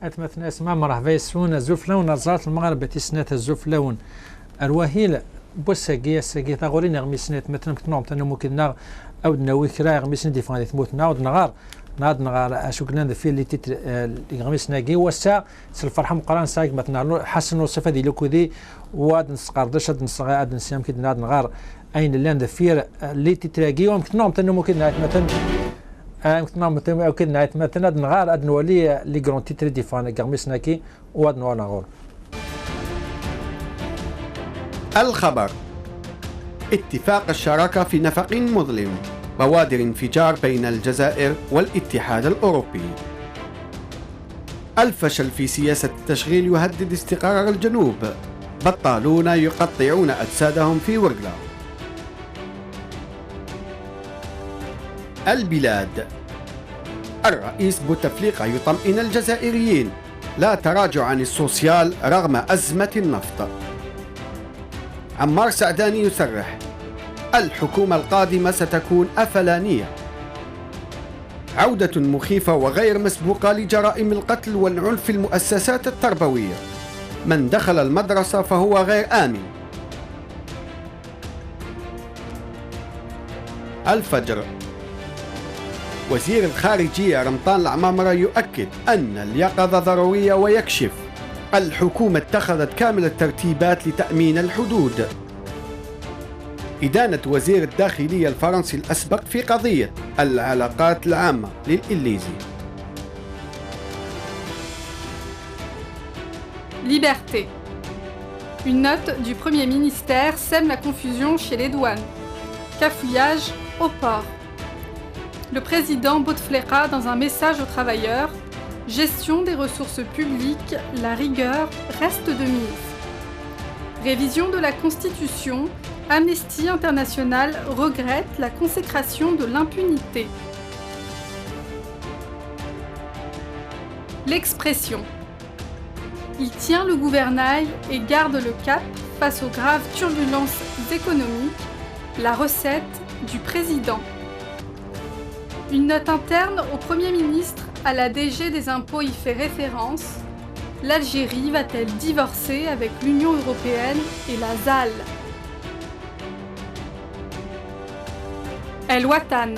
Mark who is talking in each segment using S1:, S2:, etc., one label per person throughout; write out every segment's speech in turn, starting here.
S1: أتمثل اسماء مرحبا يسون الزفلون نظرات المغرب تسنات الزفلون الوهيل بوساقية ساقية تغورين غمي سنات مثلا كتنوم تنمو كنا أو دناوي كرا غمي سن ديفان ثموت نعود نغار أشوك لنا في اللي تتر غمي سناقي وسا سالفرحة مقران ساق مثلا حسن وصفة دي لوكودي واد نسقردش اد نسقا اد نسيام كد ناد نغار أين اللي عند فير اللي تتراقي ومكتنوم تنمو كنا مثلا كتنوم تنمو كنا مثلا نغار اد نولي لي غرون تيتر ديفان غمي سناكي واد نوال نغور.
S2: الخبر: اتفاق الشراكة في نفق مظلم، بوادر انفجار بين الجزائر والاتحاد الأوروبي. الفشل في سياسة التشغيل يهدد استقرار الجنوب، بطالون يقطعون أجسادهم في ورقلا. البلاد: الرئيس بوتفليقة يطمئن الجزائريين، لا تراجع عن السوسيال رغم أزمة النفط. عمار سعداني يصرح: الحكومة القادمة ستكون أفلانية. عودة مخيفة وغير مسبوقة لجرائم القتل والعنف في المؤسسات التربوية، من دخل المدرسة فهو غير آمن. الفجر: وزير الخارجية رمضان العمامرة يؤكد أن اليقظة ضرورية ويكشف: الحكومة اتخذت كامل الترتيبات لتأمين الحدود. إدانة وزير الداخلية الفرنسي الأسبق في قضية العلاقات العامة للإليزي.
S3: Liberté. Une note du Premier ministère sème la confusion chez les douanes. Cafouillage au port. Le président Bouteflika dans un message aux travailleurs: gestion des ressources publiques, la rigueur reste de mise. Révision de la Constitution, Amnesty International regrette la consécration de l'impunité. L'expression: il tient le gouvernail et garde le cap face aux graves turbulences économiques, la recette du président. Une note interne au Premier ministre, à la DG des impôts y fait référence: l'Algérie va-t-elle divorcer avec l'Union européenne et la ZAL? El Watan.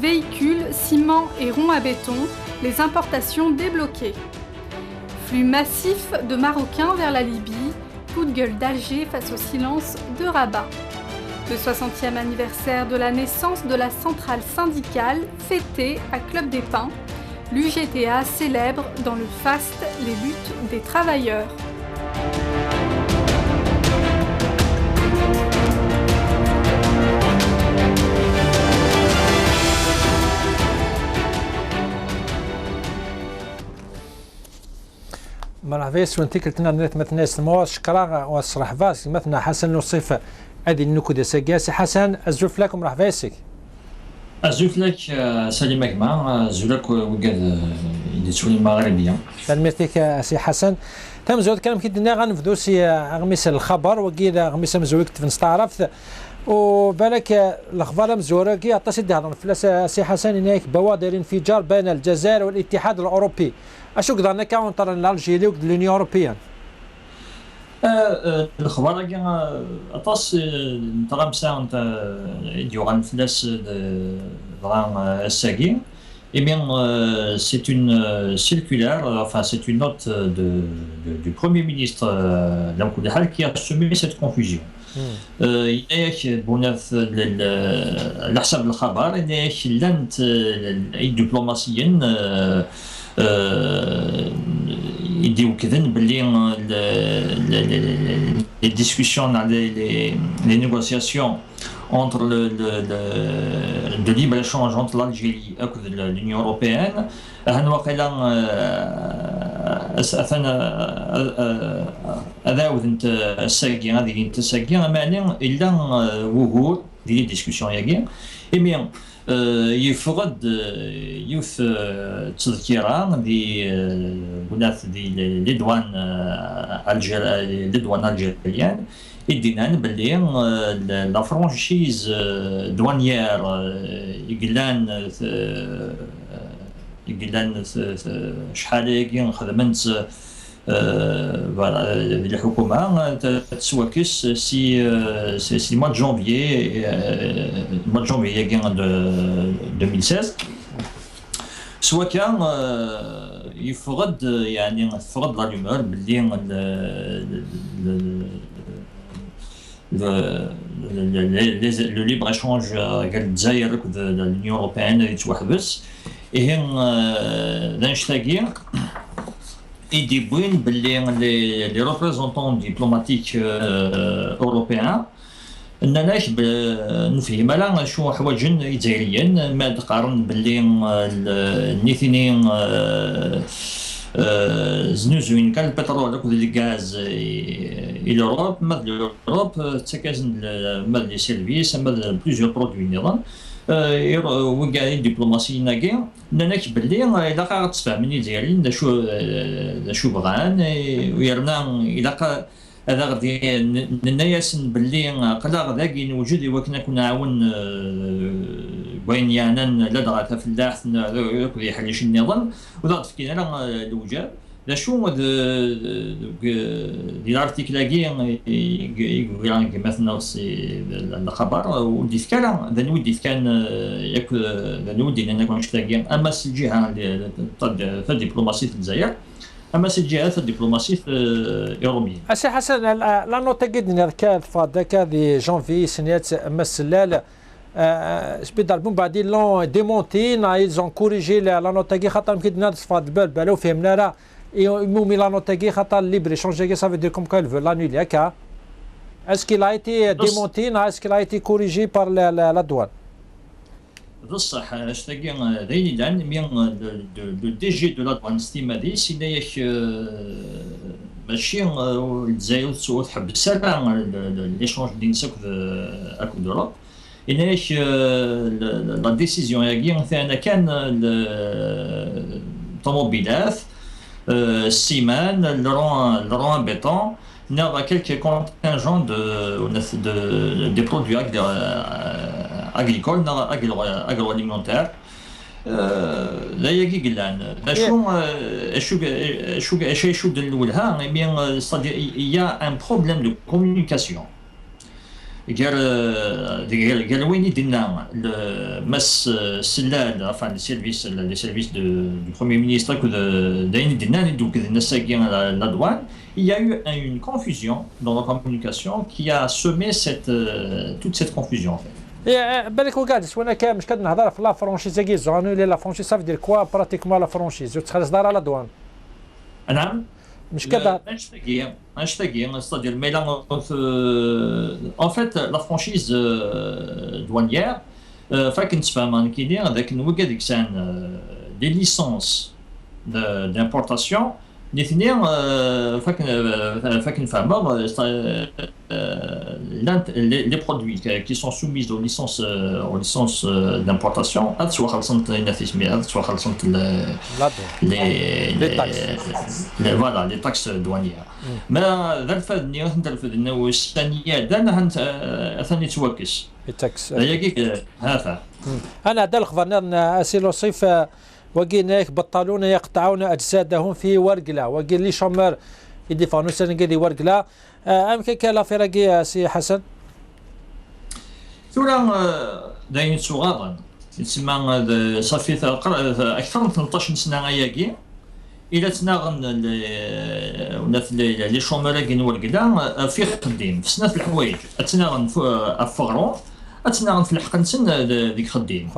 S3: Véhicules, ciment et ronds à béton, les importations débloquées. Flux massif de Marocains vers la Libye, coup de gueule d'Alger face au silence de Rabat. Le 60e anniversaire de la naissance de la centrale syndicale fêté à Club des Pins. L'UGTA célèbre dans le faste les luttes des travailleurs.
S1: مرحبا سوانتي كلتنا مثلا سمو شكرا وصرح فاس مثلا حسن وصفة هذه النكود ساقياسي حسن أزوف لكم مرحبا يسك
S4: أزوف لك سليمك مع زولك وقاد يدسوني المغربية
S1: تلميتك سي حسن تم زود كلام كيدنا غنفدو سي غميس الخبر وكيدا غميس مزويك تفنستعرفت وبالك الاخبار مزوره كي عطاش يدهضر فلاس سي حسن هناك بوادر انفجار بين الجزائر والاتحاد الاوروبي اشو قدرنا كاونتر الالجيري ولونيون اوروبيان
S4: الاخبار كي عطاس نتغام ساعه ديوغان فلاس دران الساقي. Eh bien, c'est une circulaire, enfin c'est une note du Premier ministre qui a semé cette confusion. إنك بناء على حسب الخبر إنك لانت الدبلوماسيين يديو كذن باللي les discussions les négociations entre de libre-échange entre l'Algérie et l'Union européenne هنوقيلا هذا وذنت الساقي هذه انت الساقي معناه الا وهور دي ديسكوسيون ياكي اي بيان يفرض يوث تذكيرا دي بنات دي لي دوان الجزائريين يدينا باللي لا فرانشيز دوانيير يقلان يقول شحال ياكي خدمت فوالا الحكومه تسواكس سي موا جونفيي ياكي 2016 سوا كان يفرض يعني يفرض لا لومور باللي le libre-échange قال الجزائر ركض l'Union européenne يتوحبس إيه دانشتاقي يديبوين باللي لي ريبريزونطون دبلوماتيك أوروبيان أننا نفهم لا شو حوايجن الجزائريين ما تقارن باللي الاثنين زنوزوين كان البترول وكذا الغاز الى اوروب ما اوروب تكازن ما لي سيرفيس ما بليزيور برودوي نظام وكاع الدبلوماسيه ناكي ناناك باللي الا قا تفهمني ديالي شو بغان ويرنا الا هذا غادي نياسن باللي قلا غادي نوجد وكنا كنا نعاون بين يانا لا دغا فلاح يقضي حليش النظام وضغط فينا راه الوجاب لا شو دي الارتيكل يقول مثلا الخبر ودي كان ذا نودي كان ياك ذا نودي انا كنت تلاقي اما الجهه في الدبلوماسيه الجزائر اما الجهات الدبلوماسيه الاوروبيه.
S1: اسي حسن لا نوت قدنا كذا دي جانفي سنيات اما السلال سبيدال بون بعد لون ديمونتي ils ont corrigé la note خاطر يمكن نصفاد البال بالو فهمنا راه يمومي لا نوت خاطر ليبر échange ça veut dire comme quoi elle veut l'annuler هكا. Est-ce qu'il a été démenti est-ce qu'il a été corrigé par la douane?
S4: بصح اشتاقي دايني لان مين دو دي جي دو لا دوان ستيمادي سينايك ماشي الجزائر تحبس ليشونج ديال نساك اكو دوروب إناش لا ديسيزيون ياكي ثانا كان الطوموبيلات السيمان لرون بيتون ناغ كيلكي كونتينجون دي برودوي agricole agroalimentaire لا يجي قلان شو دلولها مي يا ان بروبليم دو كومونيكاسيون قال وين يدنا مس سلال enfin les services du premier ministre que داين دنا دوك الناس la douane il y a eu une confusion dans la communication qui a semé toute cette confusion en fait.
S1: بالك وقادس وانا كان مش كنهضر في لا فرونشيز كي زونو لي لا فرونشيز صافي دير كوا براتيكمون لا فرونشيز وتخلص دار على دوان.
S4: نعم
S1: مش كذا
S4: نشتاقي c'est-à-dire mais là en fait la franchise douanière فاكن تفهم كيدير هذاك وقاد كسان دي ليسونس d'importation الاثنين فاكن فاهمه les produits qui sont soumis aux licences d'importation سواء خلصت النافذ سواء خلصت les taxes douanières ما ذا الفادني نترفدنا والثانيه دانا ثاني توكس
S1: التاكس
S4: هي هذا
S1: انا هذا الخبر اسي لوصيف وقيناك بطلون يقطعون اجسادهم في ورقله وقيل لي شمر يدفعون سنقدي ورقله امكن كلا فرقي سي حسن
S4: ثورا داين صغارا تسمى صافي اكثر من 18 سنه ياكي الى تناغن لي شومر كاين ورقله في خديم في سنه الحوايج تناغن افغرون اتناغن في الحقنسن ديك خديم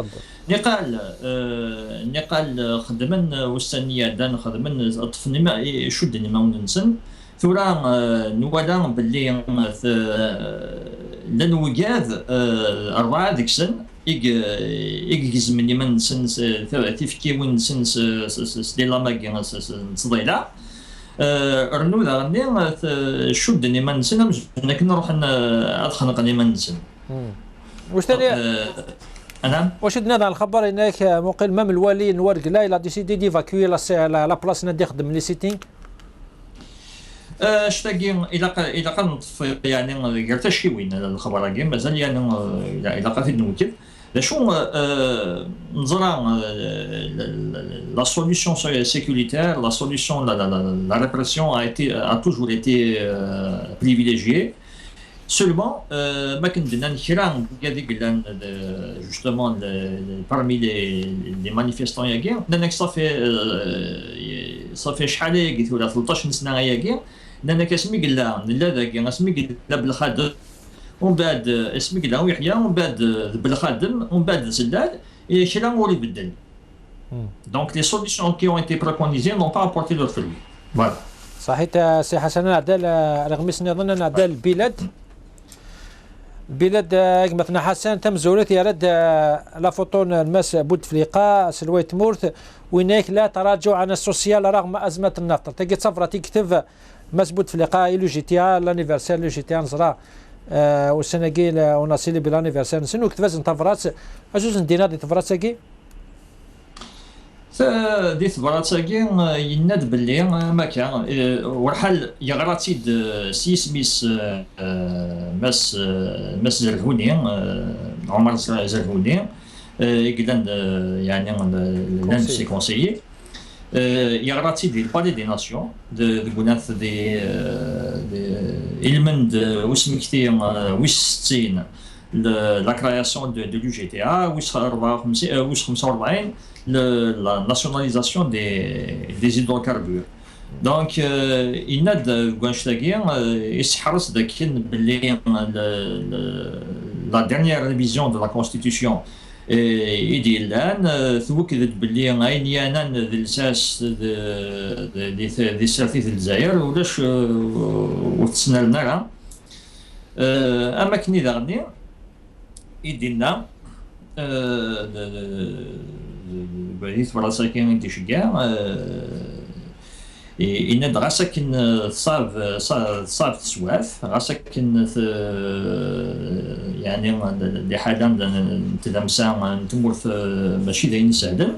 S4: نقال خدمن وستانيه دان خدمن طفني ما يشدني ما ننسن ثورا نوالا باللي لان وجاد 4 ديك سن يجزمني من سن تفكي وين سن سديلا ماكي صديلا رنو دارني شدني ما نسن لكن نروح ادخنقني ما نسن
S1: واش ثاني
S4: انا
S1: واش دنا الخبر انك مقيم مام الوالي نورق لا لا ديسيدي ديفاكوي لا بلاص ندي يخدم لي سيتينغ
S4: اشتاقي الى قلت يعني قلت شي وين الخبر كاين مازال يعني الى قلت نوكل La solution sécuritaire, la répression a toujours été privilégiée. Seulement, justement, parmi les manifestants, ça fait شحال قلت ولا 13 سنه ياكي لان كاسمي قال لا ذاك اسمي قال بالخادم ومن بعد اسمي قال يحيى ومن بعد بالخادم ومن بعد سداد كلا موري بدل. Donc les solutions qui ont été préconisées n'ont pas apporté leurs fruits. Voilà.
S1: صحيح سي حسن عدال رغم سني اظن عدال البلاد مثلا حسن تم زولت يرد لافوطون الماس بوتفليقه سلوي تمورت وينك لا تراجع عن السوسيال رغم ازمه النفط تلقى صفرة تكتب ماس بوتفليقه لو جي تي لانيفرسير لو جي تي نزرا والسناقيل وناسيلي بالانيفرسير نسنو كتفاز نتفرات اجوز ندينا دي تفراتاكي
S4: دي تبراتاكي يناد باللي ما كان ورحال يغراتيد سي سميس ماس زرهوني عمر زرهوني يقدر يعني l'un de ses conseillers يغراتيد البالي دي ناسيون de قناث دي المند وسمكتي وستين la création de l'UGTA ou 45 la nationalisation des hydrocarbures. Donc il n'a de Guanchtagien la dernière révision de la Constitution il يدينا بديت فراساكين تشجع إن غاسكن صاف تسواف غاسكن يعني لحاله تلمسا تمورث ماشي داين سهلا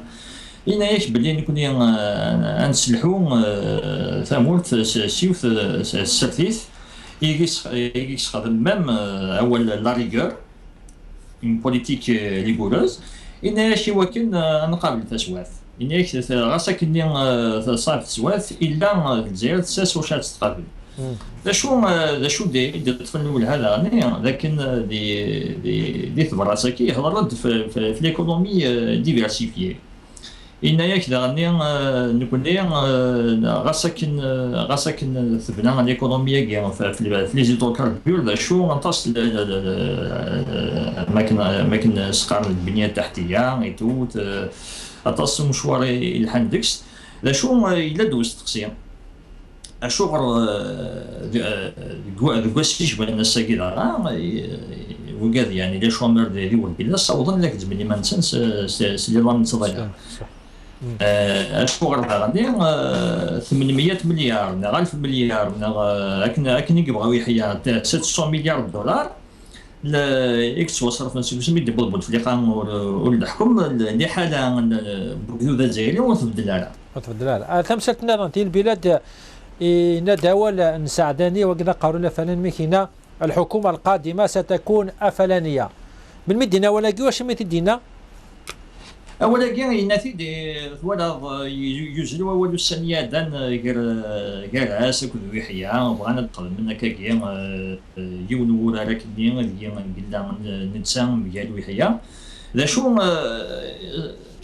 S4: إن ياك بلي نكون نسلحو ثمورث سيوث السرثيث يجيس خدم ميم أول لا ريغور une politique rigoureuse إن ياك وكن نقابل تسواف إن ياك غاسك إني صاف تسواف إلا الجزائر تساس واش تقابل ذا شو دي تفنول هذا لكن دي تبراساكي يهضر في ليكونومي ديفيرسيفيي إن ياك دغني نكون غاسك ثبنا ليكونومي في لي زيدروكاربور ذا شو نطاس ماكن سقار البنية التحتية ايتو اطاس مشوار الحندكس ذا شو إلا دوز تقسيم الشغل كواسيش بين الساكيل وقاد يعني لي شومر ديالي والبلا صوتن لك تبني ما نسنس سلي الله نتصدق الشغل غادي 800 مليار نا 1000 مليار نا اكن يبغاو يحيا 700 مليار دولار اكس وصرف نسمي دي بول في القام والحكم اللي حاله بوكدو الجزائري وتبدل
S1: لها تمثلتنا انت البلاد نداول نساعداني وقنا قارون فلان مكينا الحكومه القادمه ستكون افلانيه من مدينه ولا واش متدينا
S4: اولا كاين يناتي دي ولا يوزلوا اول السنيه دان غير عاسك ويحيى وبغانا نطلب منك كاين يون ولا لكن قلنا نتسام ديال ويحيى ذا شو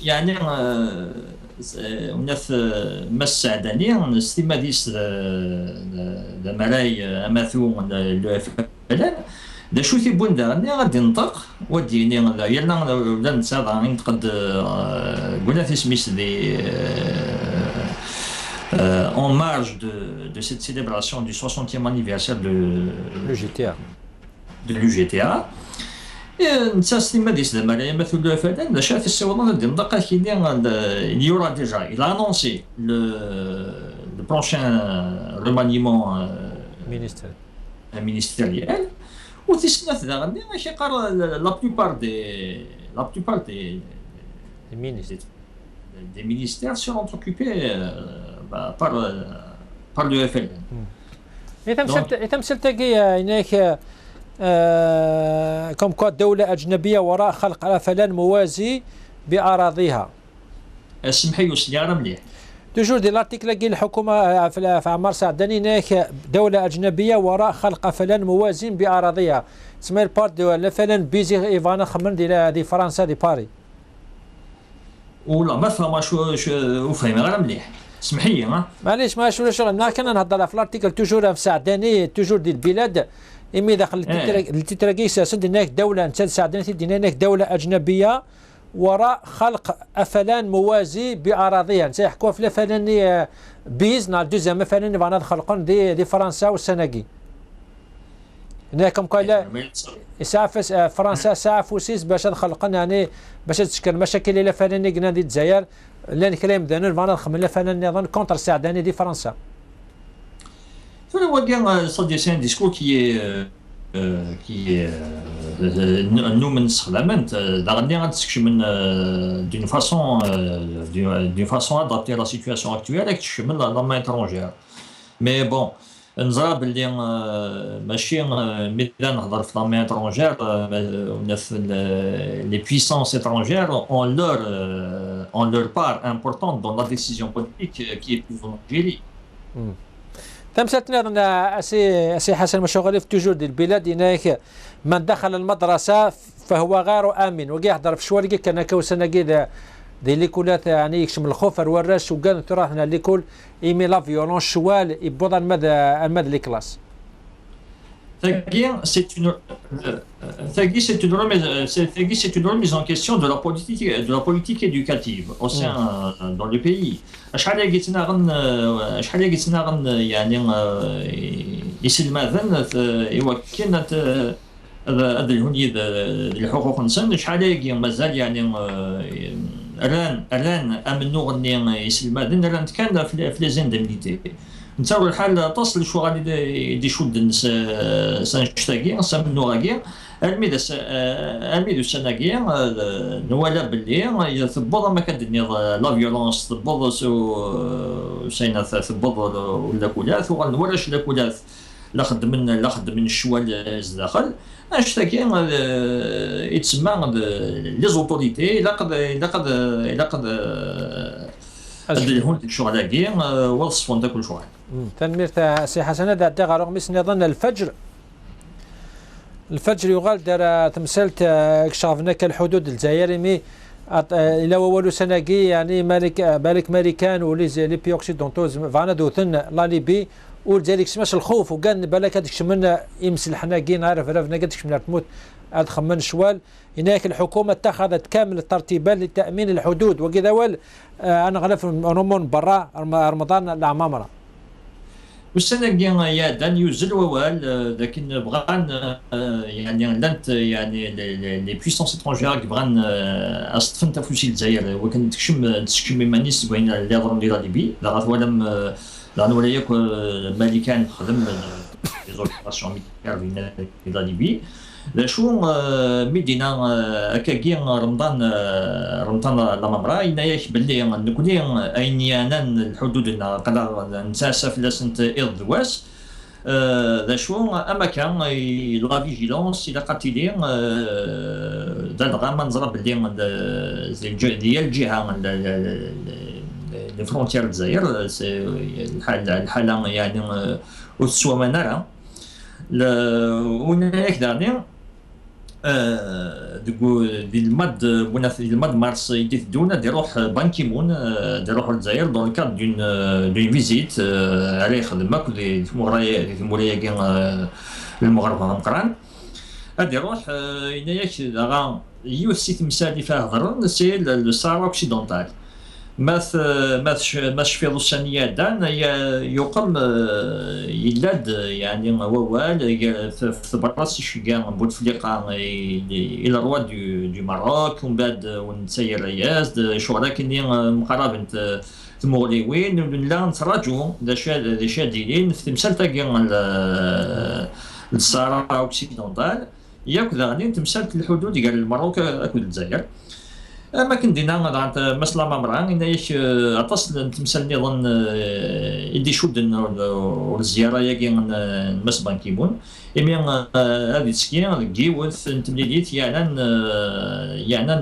S4: يعني وناث مس عدني ستيماديس مراي اماثو فلان دا شو تيبون دارني غادي ننطق وديني يلا لا ننسى نتقد قلنا في سميس دي en marge de cette célébration du 60e anniversaire de l'UGTA نتساسي ما ديس زعما مثل فلان شاف السوالات ديال الدقه il y aura déjà il a annoncé le prochain remaniement ministériel وتسنى ذا ماشي قرا la plupart des ministères seront occupés par le FLN.
S1: تمثل تلقى هناك كم دولة أجنبية وراء خلق رفلان موازي بأراضيها.
S4: اسمحي وسيارة مليح.
S1: توجور دي لارتيكل كي الحكومة في عمار سعداني هناك دولة أجنبية وراء خلق رفلان موازين بأراضيها. تسمى البارت دو فلان بيزي إيفانا خمن دي فرنسا دي باري.
S4: ولا ما فهم شو فهم غير مليح. اسمحي ها.
S1: معليش ما شو شغل كنا نهضر في الارتيكل توجور في سعداني توجور دي البلاد إمي داخل التتراكيس سد هناك دولة نتا سعداني تدينا هناك دولة أجنبية وراء خلق أفلان موازي بأراضيها. نتايحكوا في الفلان بيز نال دوزيام فلان فانا خلقون دي فرنسا والسنغي. هناك كم قال يسعف فرنسا سعف وسيس باش خلقنا يعني باش تشكل مشاكل الى فلان قلنا دي الجزائر لان كلام دانو فانا نخمم فلان نظن كونتر السعداني دي فرنسا.
S4: هو كان صدي سان ديسكور كي nous menons dernièrement d'une façon adaptée à la situation actuelle et que dans la main étrangère. Mais bon, nous avons des machines dans la main étrangère, les puissances étrangères ont leur part importante dans la décision politique qui est plus en Algérie.
S1: تمثلتنا أسي حسن مشغولي في توجور دي البلاد هناك من دخل المدرسة فهو غير آمن وقاعد يحضر في شوالي كان كوسنا كذا دي ليكولات يعني يكشم الخوف الوراش وقال تراهنا ليكول إيمي لا فيولون شوال يبوض المد لي كلاس.
S4: C'est une remise en question de la politique éducative au sein dans le pays. شحال قلت لنا يعني يسلم ماذا يوكلنا هذا الهني الحقوق الانسان شحال مازال يعني الان امنوا غني يسلم ماذا الان كان في لي زاندمنيتي نتصور الحال تصل شو غادي دي شود الناس سانشتاكي سامنو غاكي الميد السناكي نوالا باللي ثبوض ما كدني لا فيولونس ثبوض سينا ثبوض ولا كولاث وغنولاش لا كولاث لا خدم من الشوال الداخل اشتكي يتسمى لي زوتوريتي لا قد الهون الشغل كي وصفون داك الشغل
S1: تنمير تاع سي حسن هذا دغ رغم نظن الفجر يقال دار تمثلت اكشافنا كالحدود الجزائري مي الى اول سناكي يعني بالك ماريكان ولي لي بي اوكسيدونتوز فانا دوثن لا ليبي ولذلك سماش الخوف وكان بالك هذيك شمنا يمسل حنا كي نعرف رافنا قدك شمنا تموت هاد خمن شوال هناك الحكومه اتخذت كامل الترتيبات لتامين الحدود وكذا انا غلف رمون برا رمضان العمامره
S4: والسنه يا دان يوزل ووال لكن بغان يعني لانت يعني لي بويسونس اترونجير بغان استفن تفوسي الجزائر وكان تشكم مانيس وين اللي ضرب ديال ليبي لا ولم لا ولا ياك مالكان خدم لي زوبيراسيون ميليتير في ليبي شو مدينة كاكي رمضان لا ممرا ينايك باللي نكوني اينيانا الحدود قدر نساسا في لسنت إضواس ذا شو اما كان لا فيجيلونس الى قاتلين دابا ما نزرب باللي ديال الجهه لي فرونتيير الجزائر الحاله يعني وتسوى ما نرى هناك داني دي الماد مارس يدونا دي روح بانكي مون دي روح الجزائر دون الكاد دون فيزيت عليه خدمه كل مورايا المغاربه مقران هادي روح يناياك داغا يوسيت مثالي فيها هضر سي الصحراء اوكسيدونتال ماث في الثانيه دان يقم يلاد يعني ووال في براسي شكان بوتفليقه الى روا دو ماروك ومن بعد ونسير رياض شغله كني مقرب المغربيين لا نتراجعوا دا شاديين في تمثال تاع الصحراء اوكسيدونتال ياك غادي تمثال الحدود ديال المغرب اكو الجزائر ما كندينا دعت مثلا ممران إن إيش أتصل تمثل نظن إدي شود والزيارة يجي مس بان كيمون إميان هذه سكين جيوث تمليديت يعني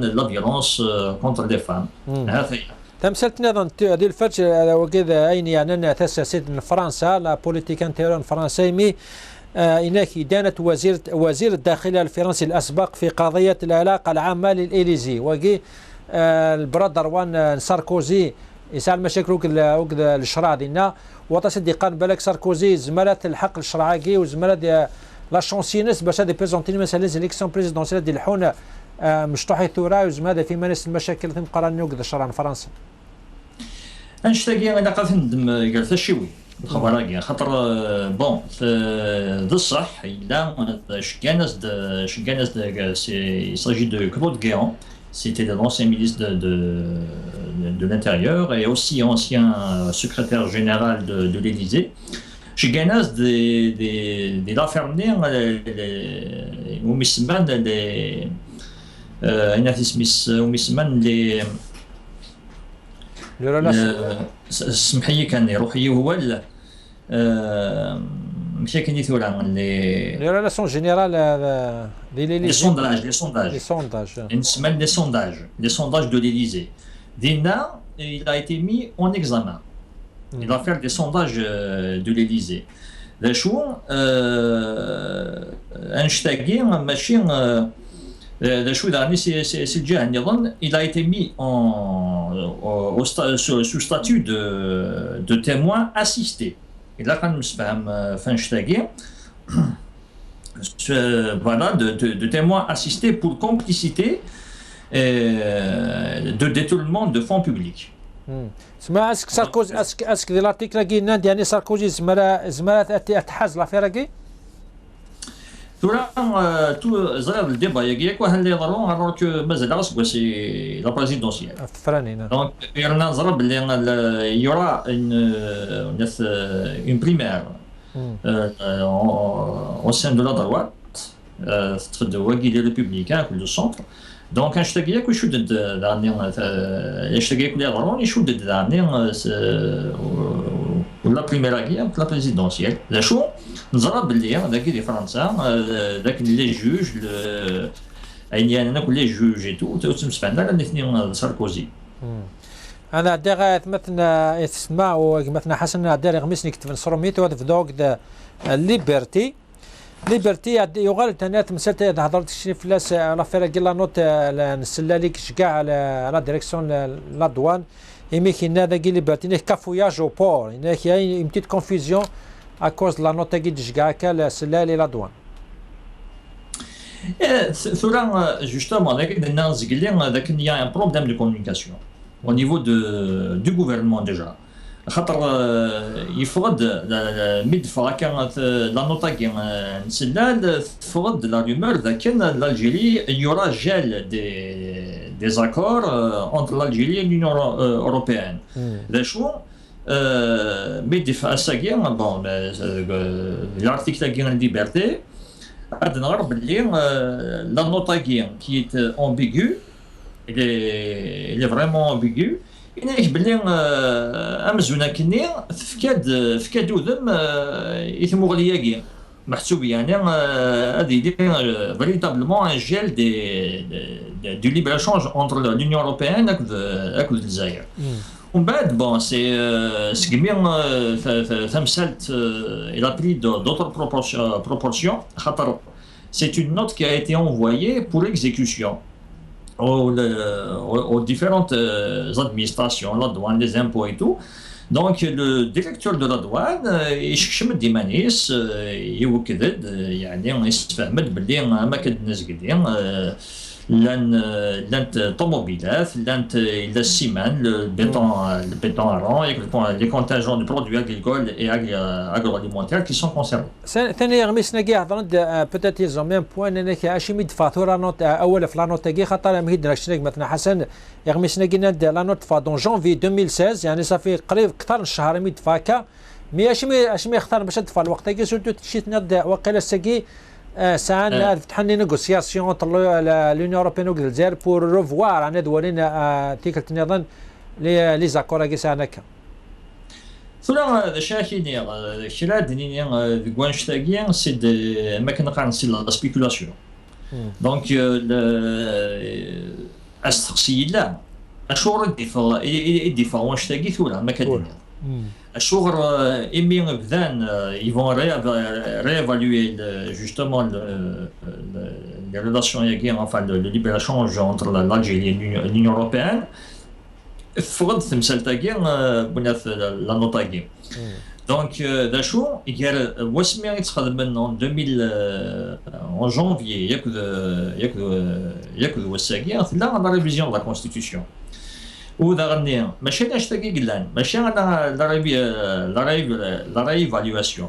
S4: لا فيولونس كونتر دي فام هذا
S1: تمثلت نظن هذه الفترة وكذا أين يعني تأسست فرنسا لا بوليتيك انتيرون فرنسي مي هناك دانت وزير الداخلية الفرنسي الأسبق في قضية العلاقة العامة للإليزي وكي البرادر وان ساركوزي يسال مشاكل وكذا الشرع ديالنا وتصدقان بالك ساركوزي زمالات الحق الشرعاكي وزمالات لا شونسينس باش هذه بريزونتيني مثلا ليزيليكسيون بريزيدونسيال ديال الحونه مشطوحي ثوره وزماده في مناس المشاكل تم قران وكذا الشرع فرنسا
S4: انشتاقي انا قاعد نندم قالت الشوي الخبر خاطر بون ذا الصح الا شكانس il s'agit de Claude Guéant, c'était l'ancien ministre de l'Intérieur et aussi ancien secrétaire général de l'Élysée. Chez Ganas, des affaires سمحي كان روحي هو مشى كان يثور
S1: لي ريلاسيون جينيرال دي
S4: لي sondages une semaine des sondages de l'Élysée. Dina, il a été mis en examen. Il va faire des sondages de l'Élysée. La chose Einstein machine il a été mis sous statut de témoin assisté. Et là, quand nous sommes voilà, de témoin assisté pour complicité de détournement de fonds publics.
S1: سمع اسك ساركوزي اسك دي لارتيكل كي ناند يعني ساركوزي زمرات اتحاز لافير
S4: tout le débat il alors que c'est la présidentielle. Donc il y aura une primaire au sein de la droite, des républicains ou du centre. Donc je te dis que je suis la première guerre, la présidentielle. La chose, nous allons dire, les Français, les juges, les juges et tout, Sarkozy.
S1: أنا دغا مثلا يسمع ومثلا حسن دار غمسني كتب نصرميت وهذا في دوك ليبرتي يغال تنات مسات هضرت شي فلاس على فرق لا نوت نسلا لك كاع على لا ديريكسيون لا دوان يمكن هذا كي ليبرتي نك كافوياج او بور هناك يعني une petite confusion à cause de la note كي تشكاع كا سلا لي لا دوان
S4: ثورا justement الناس قال لك il y a un problème de communication au niveau du gouvernement déjà. يفرض مدفع كانت لا نوطا كان نسلال تفرض لا رومور لكن l'Algérie il y aura gel des accords entre l'Algérie et l'Union européenne. لاشو مدفع ساكين بون l'article كان ليبرتي عاد نغرب بلي لا نوطا كي est ambigu il est vraiment ambigu. إنك بلي أمزونا كني فكاد وذم يتمغلياكي محسوب يعني هذه véritablement un gel du libre-échange entre l'Union européenne et الجزائر. ومن بعد bon c'est كبير ثمثلت il a pris d'autres proportions خاطر c'est une note qui a été envoyée pour exécution aux différentes administrations, la douane, les impôts et tout. Donc le directeur de la douane, يشكشم ديمانيس يوكدد يعني يستفهم بلي ما كدناس قديم لانت طوموبيلات لانت السيمان البيتون عرون les contingents de produits agricoles et agroalimentaires qui sont concernés.
S1: ثاني غمسنا كاع هضرنا بوتيت يزون ميم بوان انك اشيمي فاتوره نوت اول في لا نوت كي خاطر مهيد راك مثلا حسن غمسنا كي لا نوت فا دون جانفي 2016 يعني صافي قريب اكثر من شهر ميد فاكا مي اشيمي اختار باش تدفع الوقت كي سولتو تشيت ناد وقيله ساكي سان فتحني نيغوسياسيون انتر لونيون اوروبيان والجزائر بور ريفوار انا دولين تيكلت نظن لي زاكور كي سانك
S4: ثلا شاكيني شراد ني كوانشتاغي سي ما كنقارن سي لا سبيكولاسيون دونك استقسي لا الشغل يدفع وانشتاغي ثلا ما كدير الشغل إمي بدان ils vont réévaluer justement les relations enfin le libre-échange entre l'Algérie et l'Union européenne. فرض تمثال تاعي بنات لا نوتاكي دونك داشو يقال واسمي يتخدم من 2000 en janvier ياك وساكي لا لا ريفيزيون لا كونستيتيوشن ودغني ماشي اش تاكي قلان ماشي انا لا ريفاليواسيون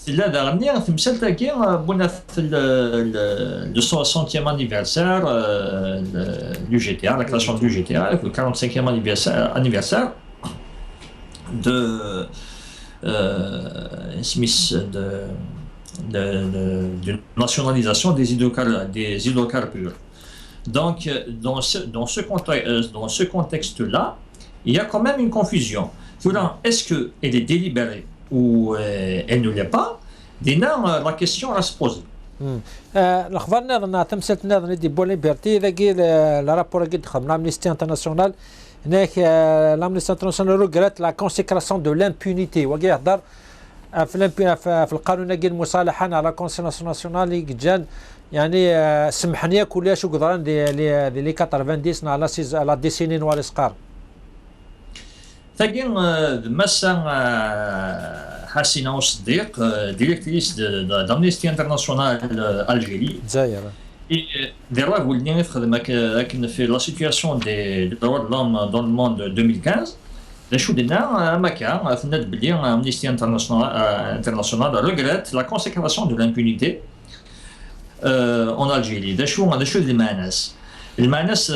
S4: لا دغني تمثال تاعي بنات le 60e anniversaire du GTA, la création du GTA, le 45e anniversaire de Smith de nationalisation des hydrocarbures. Donc, dans ce contexte-là, il y a quand même une confusion. Est-ce qu'elle est délibérée ou elle ne l'est pas? La question va se poser.
S1: الاخبار نظن تمثلت نظن دي بولي بيرتي لاقي لا رابور قد خدم لامنيستي انترناسيونال هناك لامنيستي انترناسيونال روغرات لا كونسيكراسيون دو لامبونيتي وكي يهضر في القانون لاقي المصالحه على كونسيكراسيون ناسيونال جان يعني سمحني كلش وقدران دي لي 90 على لا ديسيني نوار سقار
S4: ثقين مسا حسينة الصديق ديريكتريس d'Amnesty International Algérie. Des droits ولدني تخدم لكن في la situation des droits de l'homme dans le monde 2015 شو درنا ما كان فهمنا بلي Amnesty International regrette la consécration de l'impunité en Algérie. ده شو المعناس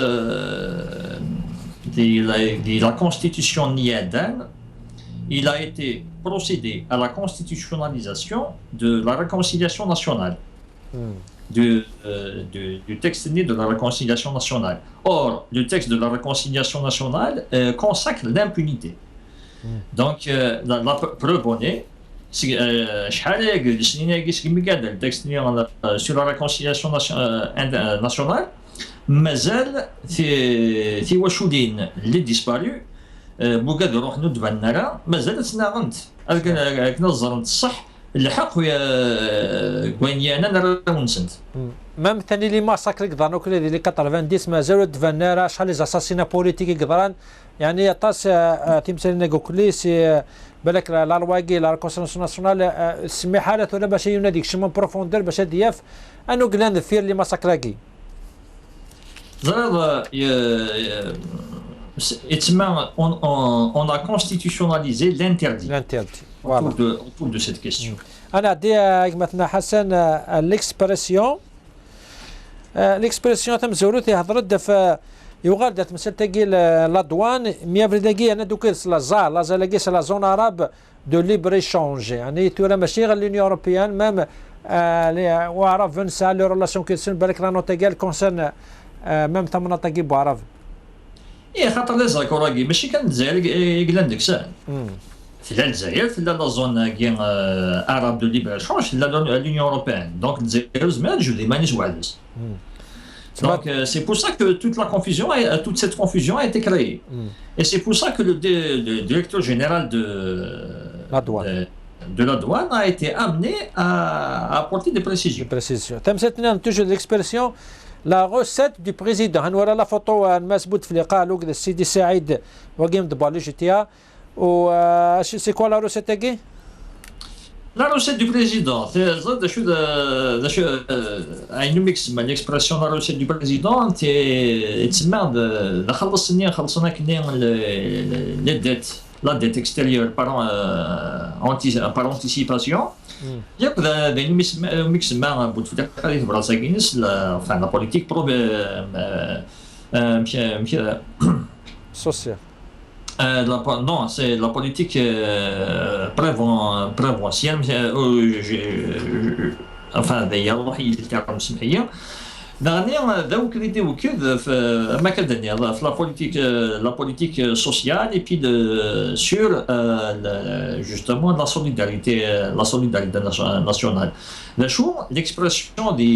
S4: de la constitution niadane. Il a été procédé à la constitutionnalisation de la réconciliation nationale, du texte né de la réconciliation nationale. Or, le texte de la réconciliation nationale consacre l'impunité. Donc, la preuve en est, le texte né sur la réconciliation nationale, مازال في وشودين اللي ديسباريو بوكاد روح ندفع النار مازال تناغنت كنا الزرنت الصح الحق ويا كوينيانا نرونسنت
S1: مام ثاني لي ماساكر قدران كل لي 90 مازالوا دفع النار شحال لي زاساسينا بوليتيكي قدران يعني طاس تمثال نقول كلي سي بالك لا لواكي لا كونسيسيون ناسيونال سمي حالته ولا باش يناديك شي بروفوندور باش دياف انو قلنا فير لي ماساكراكي
S4: on a constitutionnalisé l'interdit autour de cette question.
S1: أنا دي مثلا حسن l'expression تم زورتي هضرت في يوغال دات مثلا تاقي لا دوان ميافري داقي أنا دوكي لا لاقي لا زون عرب دو ليبر ايشونج يعني تورا ماشي غير لونيون اوروبيان مام وعرف فنسا لو ريلاسيون كيسون بالك رانو تاقي كونسيرن ميم ثمنا تاقي بوعرف
S4: ايه خاطر لي زاكوراكي ماشي كان الجزائر يقلان ديك الساعه في الجزائر في لا زون كي عرب دو ليبر شونج في l'Union européenne donc الجزائر زمان جو دي مانيش وعدس donc c'est pour ça que toute cette confusion a été créée et c'est pour ça que le directeur général de la douane a été amené à apporter des précisions.
S1: تمثلنا toujours l'expression la recette du président هنورا لا فوتو المثبوت في اللقاء لوك السيدي سعيد وقيم دبالي جي تي ا و سي كوا لا روسيت تاعي
S4: La recette du président, c'est un mix de l'expression de la recette du président, c'est la dette extérieure par anticipation. Il y a des mix de la politique
S1: sociale.
S4: Non, c'est la politique prévoyance enfin هذايا الروحيه تاعهم السمحيه dernière donc l'idée au cul de macadamia la politique sociale et puis sur justement la solidarité nationale la chose l'expression de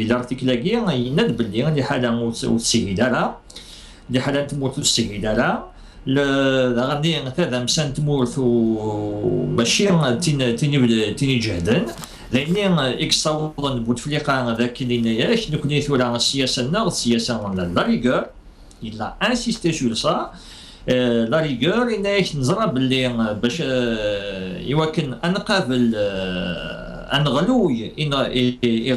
S4: l'article la guerre il n'a de dire les حالة وتسهيلها les حالة تموت وتسهيلها غادي هذا مسان تموت وماشي تيني جهدا لأن إكساوضن بوتفليقا ذاك اللي ناياش نكوني ثورة السياسة لا ريغور il a insisté sur ça لا ريغور إناش نزرى باللي باش يمكن أنقابل أنغلوي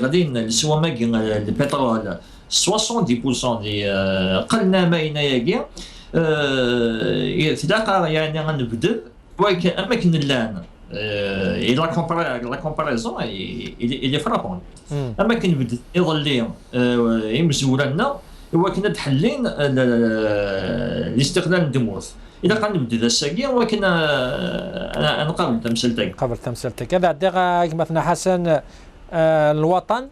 S4: غادي السوامق البترول 70% دي قلنا ما ينايا تلاقى يعني غنبدل ولكن أماكن اللان et la comparaison il est frappante. أما كنبدا يظل يمزور لنا هو كنا تحلين الاستقلال الديموس إذا كان نبدا الساقي ولكن أنا قبل
S1: تمثلتك هذا عندك مثلا حسن الوطن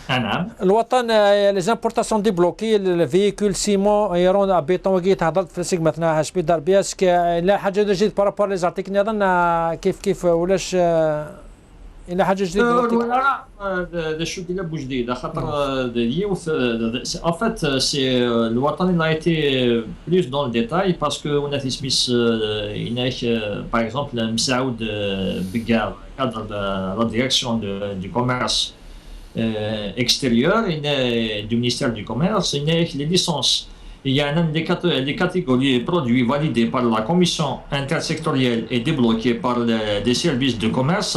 S4: نعم
S1: الوطن لي زامبورطاسيون ديبلوكي الفيكول سيمون ايرون بيطون كي تهضر في مثلا اش بي دار بياسك لا حاجه جديده بارابور لي زارتيكل نظن كيف ولاش الى حاجه جديده
S4: ولا شو ديال بوجديد خاطر اليوث en fait c'est الوطن il a été plus dans le détail parce que on a fait Smith par exemple Msaoud Begar cadre de la direction du commerce extérieur du ministère du Commerce, les licences. Il y a des catégories de produits validés par la commission intersectorielle et débloqués par les services de commerce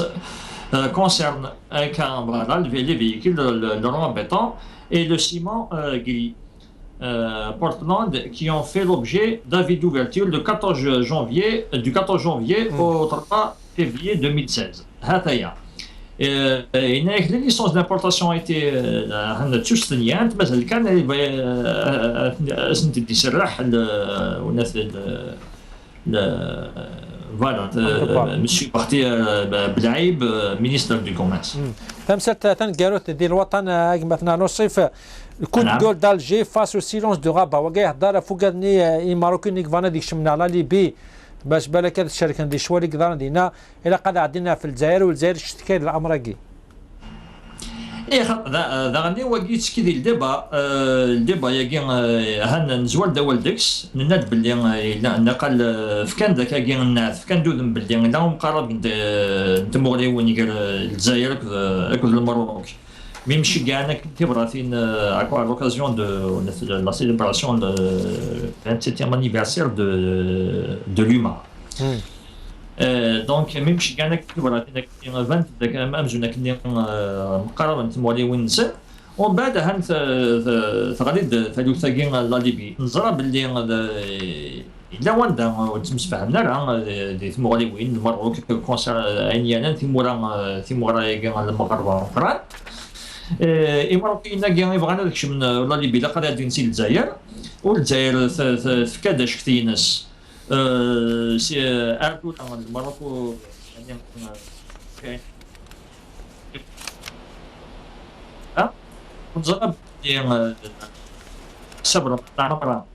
S4: concernent les véhicules, le rang béton et le ciment gris. Portland qui ont fait l'objet d'avis d'ouverture du 14 janvier au 3 février 2016. هناك لي ليسونس دامبورطاسيون ايتي عندنا تشتنيانت مثلا كان سنت تسرح وناس فوالا مشي بارتي بلعيب مينيستر دو كوميرس
S1: تمثلت تنقالوت ديال الوطن مثلا نوصف الكود جول دالجي فاس او سيلونس دو غابا وكاع دار فوقني ماروكي فانا ديك شمنا لا ليبي باش بالك هاد الشركه دي شوالي قدر دينا الى قد عندنا في الجزائر والجزائر شتكاين الامراكي
S4: ذا غادي وقيت كي ديال الديبا ياكي هان نزوال داول ديكس نناد باللي نقل فكان ذاك كاين الناس فكان دودن باللي لا مقارب نتمغلي وين الجزائر اكل المروك ميمشي كاع انا كنت براتين à l'occasion de la célébration du 27e anniversaire de l'UMA. Donc ميمشي كاع انا كنت براتين 20 داك امزون كني مقرب نتمولي وين نسى ومن بعد هان غادي ثلاثه لا ليبي نزرى باللي الا وندا تمسفهمنا راه دي ثمغليوين المروك كونسير عينيانا ثمورا المغرب اخرى إماراتيين كاع يبغانا داكشي من ولا ليبي لا قادر نسي الجزائر والجزائر فكاداش كتينس سي ارتو الماروكو يعني نزرب صبر عمرا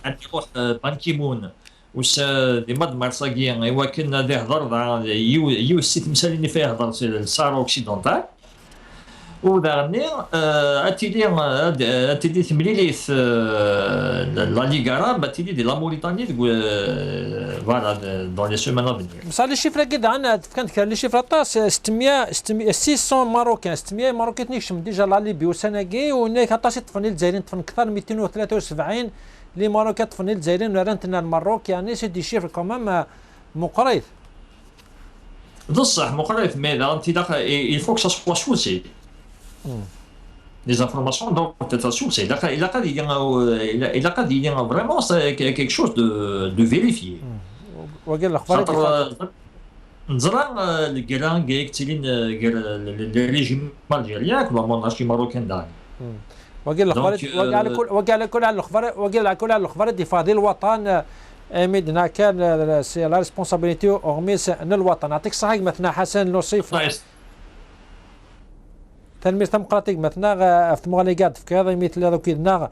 S4: عندي روح بانكيمون واش دي ماد مارساكيان ايوا كنا دي هضر يو سيت مساليني فيه هضر السارو اوكسيدونتال ودارني اتيلي تمليليث لا ليغا عرب اتيلي دي لا موريتاني فوالا دون لي سيمين افينير
S1: بصح لي شيفر كدا عندنا كانت لي شيفر طاس 600 ماروكان 600 ماروكان تنيكشم ديجا لا ليبي وسناكي وهناك حتى طفني الجزائريين طفن اكثر 273 لي ماروكان طفني الجزائريين ورانتنا الماروك يعني سي دي شيفر كمان مقريض
S4: بصح مقريض ماذا انت il faut que ça soit sourcé les informations doivent être sourcées. Il a dit vraiment c'est quelque chose de vérifié. نزرع الكران جايك تلين الريجيم الجزائري كل مونارشي ماروكان داعي.
S1: وقال كل على الأخبار الدفاع ديال الوطن مدنا كان لا ريسبونسابيلتي اورميس الوطن. يعطيك الصحة مثلا حسن نوصيف تنمير ديمقراطيك مثلا في مغاليقات في كذا مثل هذا كيدنا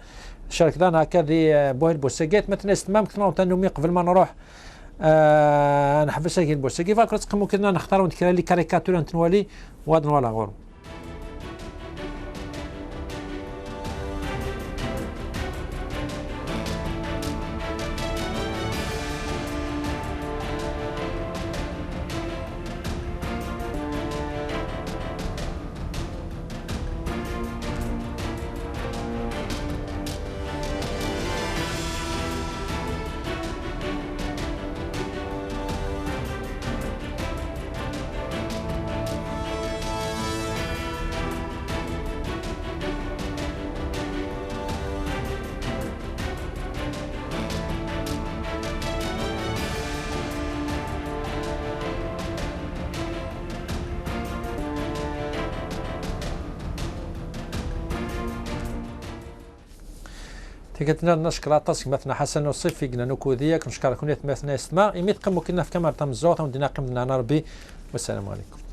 S1: شارك دانا هكا دي بوهيل بوساكيت مثلا استمام كنا تنومي قبل ما نروح نحبس هكي البوساكي فاكرت ممكن نختار ونتكرر لي كاريكاتور نتوالي وهذا ولا غور. تيكتنا نشكر عطاس مثلا حسن وصيفي قلنا نكوديا كنشكركم مثلا استماع يميت قمو كنا في كاميرا تم الزوط ودينا قمنا ربي والسلام عليكم.